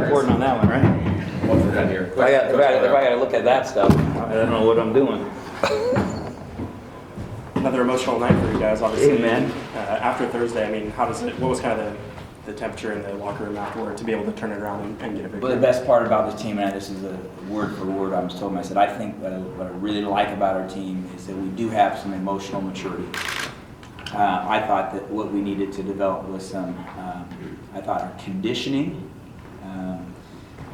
Recording on that one, right? Once we're done here. If I got to look at that stuff, I don't know what I'm doing. Another emotional night for you guys, obviously. Amen. After Thursday, I mean, what was kind of the temperature in the locker room afterward to be able to turn it around and get a victory? Well, the best part about this team, and this is a word for word, I was told him, I said, I think what I really like about our team is that we do have some emotional maturity. I thought that what we needed to develop was some, I thought our conditioning, I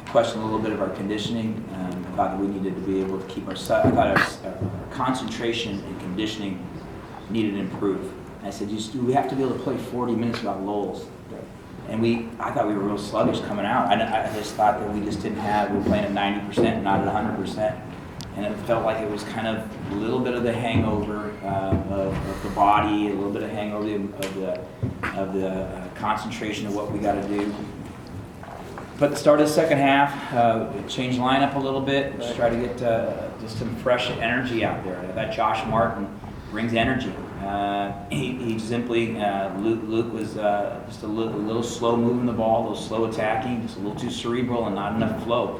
questioned a little bit of our conditioning. I thought that we needed to be able to keep I thought our concentration and conditioning needed to improve. I said, we have to be able to play 40 minutes without lulls. And I thought we were real sluggish coming out. I just thought that we just didn't have, we were playing at 90%, not at 100%. And it felt like it was kind of a little bit of the hangover of the body, a little bit of hangover of the concentration of what we got to do. But the start of the second half, changed lineup a little bit, just try to get just some fresh energy out there. That Josh Martin brings energy. He simply, Luke was just a little slow moving the ball, a little slow attacking, just a little too cerebral and not enough flow.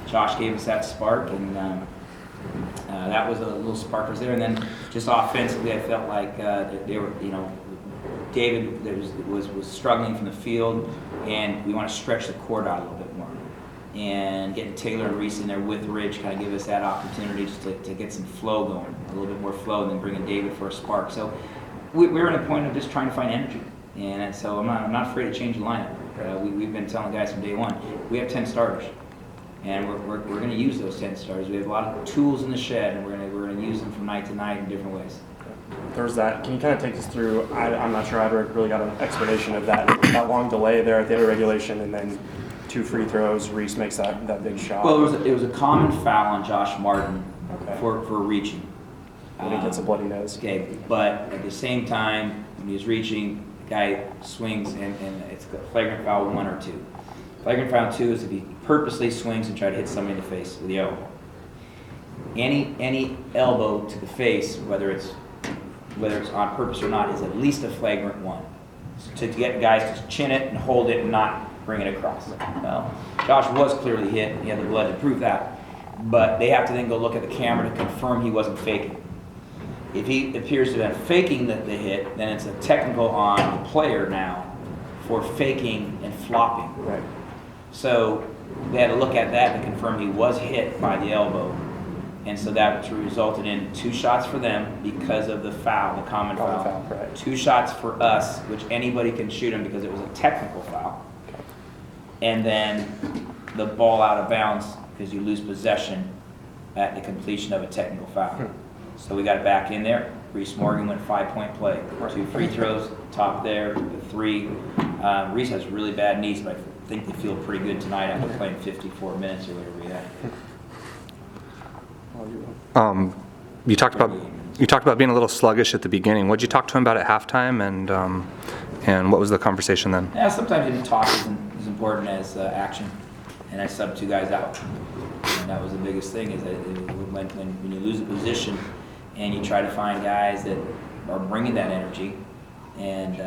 Josh gave us that spark, and that was a little spark was there. And then just offensively, I felt like they were, David was struggling from the field, and we want to stretch the court out a little bit more. And getting Taylor and Reese in there with Ridge kind of give us that opportunity just to get some flow going, a little bit more flow, and then bringing David for a spark. So we're at a point of just trying to find energy, and so I'm not afraid to change the lineup. We've been telling guys from day one, we have 10 starters, and we're going to use those 10 starters. We have a lot of tools in the shed, and we're going to use them from night to night in different ways. There's that. Can you kind of take us through? I'm not sure I ever really got an explanation of that long delay there at the end of regulation, and then 2 free throws. Reese makes that big shot. Well, it was a common foul on Josh Martin for reaching. And he gets a bloody nose. Okay, but at the same time, when he was reaching, the guy swings, and it's a flagrant foul 1 or 2. Flagrant foul 2 is if he purposely swings and tries to hit somebody in the face with the elbow. Any elbow to the face, whether it's on purpose or not, is at least a flagrant 1. So to get guys to chin it and hold it and not bring it across. Well, Josh was clearly hit. He had the blood to prove that. But they have to then go look at the camera to confirm he wasn't faking. If he appears to have been faking the hit, then it's a technical on the player now for faking and flopping. Right. So they had to look at that to confirm he was hit by the elbow. And so that resulted in 2 shots for them because of the foul, the common foul. Right. 2 shots for us, which anybody can shoot him because it was a technical foul. And then the ball out of bounds because you lose possession at the completion of a technical foul. So we got it back in there. Reese Morgan went 5-point play. 2 free throws, top there, the 3. Reese has really bad knees, but I think they feel pretty good tonight after playing 54 minutes or whatever we had. You talked about being a little sluggish at the beginning. What did you talk to him about at halftime, and what was the conversation then? Yeah, sometimes even talk isn't as important as action, and I subbed 2 guys out, and that was the biggest thing. Is that when you lose a position, and you try to find guys that are bringing that energy, and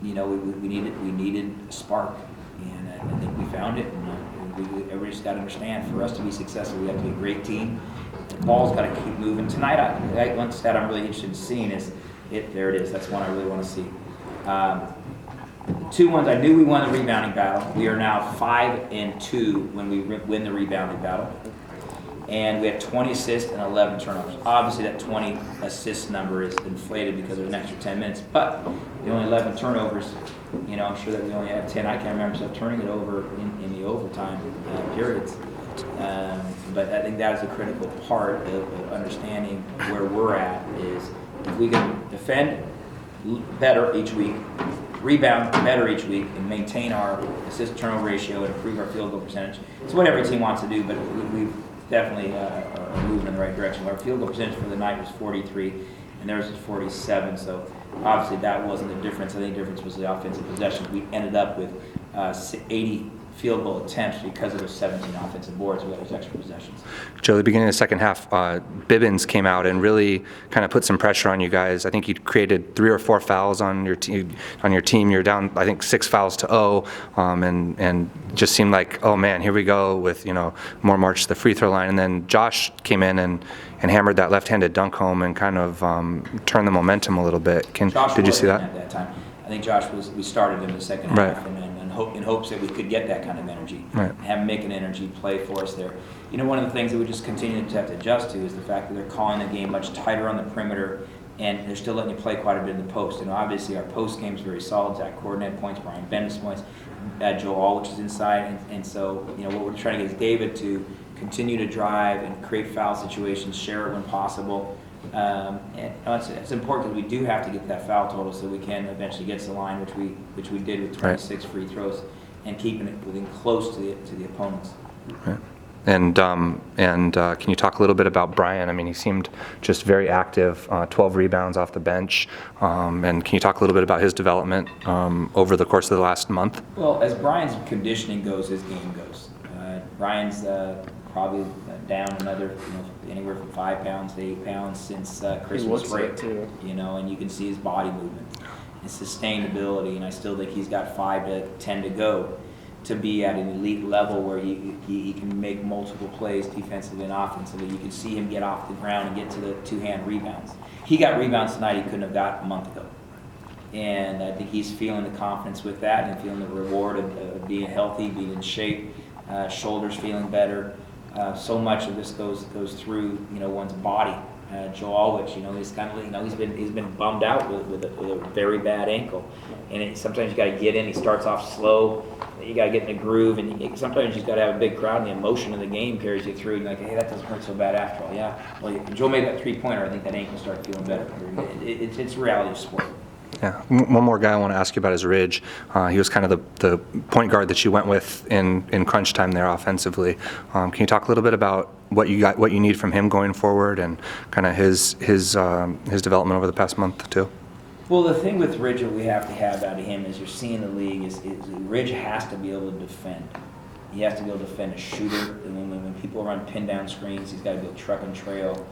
we needed a spark, and I think we found it. And everybody's got to understand, for us to be successful, we have to be a great team. The ball's got to keep moving. Tonight, one stat I'm really interested in seeing is there it is. That's one I really want to see. The 2 ones, I knew we won the rebounding battle. We are now 5-2 when we win the rebounding battle. And we have 20 assists and 11 turnovers. Obviously, that 20 assist number is inflated because of an extra 10 minutes. But the only 11 turnovers, I'm sure that we only have 10. I can't remember myself turning it over in the overtime periods. But I think that is a critical part of understanding where we're at, is if we can defend better each week, rebound better each week, and maintain our assist-turnover ratio and improve our field goal percentage. It's what every team wants to do, but we've definitely are moving in the right direction. Our field goal percentage for the night was 43, and theirs was 47, so obviously that wasn't the difference. I think the difference was the offensive possessions. We ended up with 80 field goal attempts because of those 17 offensive boards. We got those extra possessions. Joe, the beginning of the second half, Bibbins came out and really kind of put some pressure on you guys. I think you created 3 or 4 fouls on your team. You're down, I think, 6 fouls to 0, and just seemed like, oh man, here we go with more march to the free throw line. And then Josh came in and hammered that left-handed dunk home and kind of turned the momentum a little bit. Did you see that? At that time, I think Josh we started in the second half, and in hopes that we could get that kind of energy, have him make an energy play for us there. One of the things that we just continue to have to adjust to is the fact that they're calling the game much tighter on the perimeter, and they're still letting you play quite a bit in the post. Obviously our post game is very solid. Zach Coordinate points, Brian Bennett's points, Joe All, which is inside, and so what we're trying to get is David to continue to drive and create foul situations, share it when possible. And it's important because we do have to get that foul total so we can eventually get to the line, which we did with 26 free throws, and keeping it within close to the opponents. Right. And can you talk a little bit about Brian? I mean, he seemed just very active, 12 rebounds off the bench. And can you talk a little bit about his development over the course of the last month? Well, as Brian's conditioning goes, his game goes. Brian's probably down another, anywhere from 5 pounds to 8 pounds since Christmas break. Too. And you can see his body movement, his sustainability, and I still think he's got 5 to 10 to go to be at an elite level where he can make multiple plays defensively and offensively. You can see him get off the ground and get to the 2-hand rebounds. He got rebounds tonight he couldn't have got a month ago. And I think he's feeling the confidence with that and feeling the reward of being healthy, being in shape, shoulders feeling better. So much of this goes through one's body. Joe Alwich, he's kind of he's been bummed out with a very bad ankle, and sometimes you got to get in. He starts off slow, you got to get in the groove, and sometimes you just got to have a big crowd, and the emotion of the game carries you through. And you're like, hey, that doesn't hurt so bad after all. Yeah, well, Joe made that 3-pointer. I think that ankle started feeling better. It's reality of sport. Yeah. One more guy I want to ask you about is Ridge. He was kind of the point guard that you went with in crunch time there offensively. Can you talk a little bit about what you need from him going forward, and kind of his development over the past month too? Well, the thing with Ridge that we have to have out of him is you're seeing the league is Ridge has to be able to defend. He has to be able to defend a shooter. And when people run pin down screens, he's got to be able to truck and trail.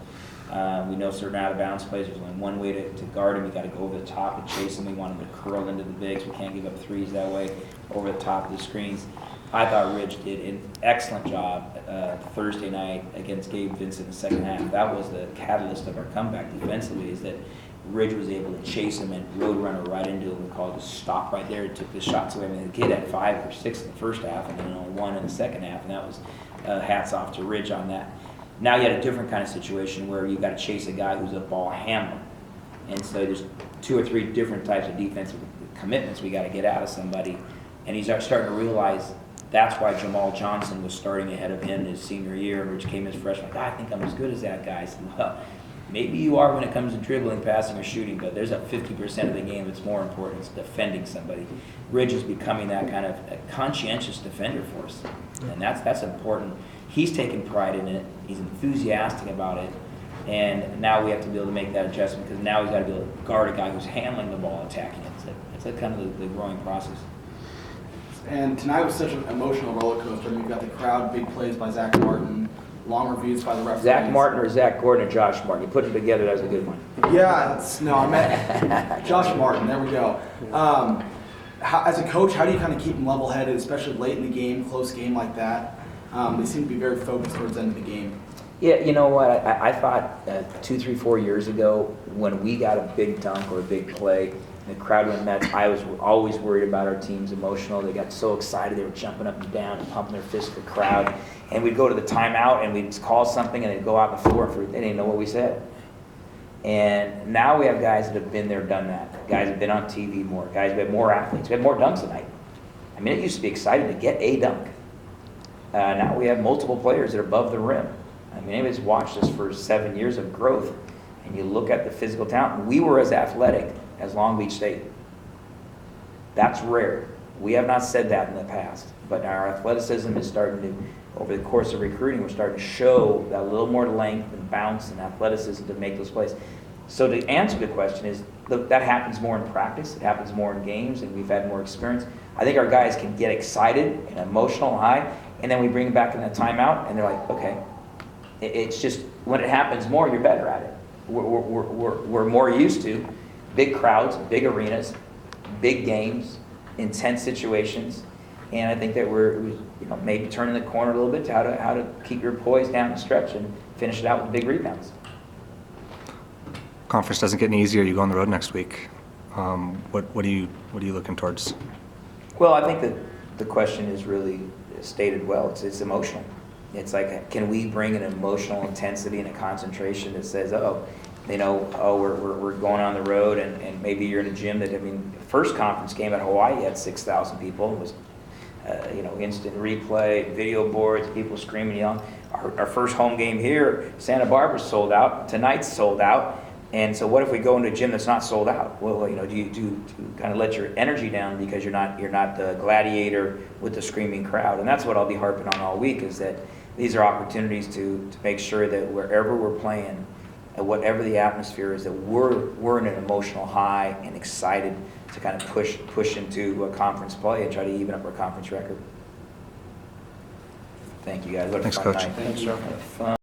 We know certain out-of-bounds plays, there's only one way to guard him. You got to go over the top and chase him. We want him to curl into the bigs. We can't give up threes that way over the top of the screens. I thought Ridge did an excellent job Thursday night against Gabe Vincent in the second half. That was the catalyst of our comeback defensively, is that Ridge was able to chase him and road runner right into him. We called it a stop right there. It took the shots away. I mean, the kid had 5 or 6 in the first half and then only 1 in the second half, and that was hats off to Ridge on that. Now you had a different kind of situation where you've got to chase a guy who's a ball handler. And so there's 2 or 3 different types of defensive commitments we got to get out of somebody. And he's starting to realize that's why Jamal Johnson was starting ahead of him his senior year, which came as freshman. Like, I think I'm as good as that guy. I said, well, maybe you are when it comes to dribbling, passing, or shooting, but there's a 50% of the game that's more important. It's defending somebody. Ridge is becoming that kind of a conscientious defender for us. And that's important. He's taking pride in it. He's enthusiastic about it. And now we have to be able to make that adjustment, because now he's got to be able to guard a guy who's handling the ball, attacking it. It's a kind of the growing process. And tonight was such an emotional roller coaster. I mean, you've got the crowd, big plays by Zach Martin, long reviews by the referees. Zach Martin or Zach Gordon or Josh Martin. You put them together, that's a good one. Yeah, I meant Josh Martin. There we go. As a coach, how do you kind of keep them level-headed, especially late in the game, close game like that? They seem to be very focused towards the end of the game. Yeah, you know what? I thought 2, 3, 4 years ago, when we got a big dunk or a big play, the crowd went nuts. I was always worried about our team's emotional. They got so excited, they were jumping up and down and pumping their fists at the crowd. And we'd go to the timeout and we'd call something and they'd go out on the floor and they didn't know what we said. And now we have guys that have been there, done that. Guys have been on TV more. Guys have been more athletes. We have more dunks tonight. I mean, it used to be exciting to get a dunk. Now we have multiple players that are above the rim. I mean, anybody's watched us for 7 years of growth, and you look at the physical talent. We were as athletic as Long Beach State. That's rare. We have not said that in the past, but our athleticism is starting to, over the course of recruiting, we're starting to show that a little more length and bounce and athleticism to make those plays. So to answer the question is, that happens more in practice, it happens more in games, and we've had more experience. I think our guys can get excited and emotional high, and then we bring them back in a timeout, and they're like, okay. It's just, when it happens more, you're better at it. We're more used to big crowds, big arenas, big games, intense situations, and I think that we're maybe turning the corner a little bit to how to keep your poise down the stretch and finish it out with big rebounds. Conference doesn't get any easier. You go on the road next week. What are you looking towards? Well, I think that the question is really stated well. It's emotional. It's like, can we bring an emotional intensity and a concentration that says, we're going on the road, and maybe you're in a gym that, first conference game at Hawaii, you had 6,000 people. It was, instant replay, video boards, people screaming, yelling. Our first home game here, Santa Barbara's sold out. Tonight's sold out. And so what if we go into a gym that's not sold out? Well, do you kind of let your energy down because you're not the gladiator with the screaming crowd? And that's what I'll be harping on all week, is that these are opportunities to make sure that wherever we're playing, and whatever the atmosphere is, that we're in an emotional high and excited to kind of push into a conference play and try to even up our conference record. Thank you guys. What a Thanks, fun Coach. night. Thanks, Joe. What a fun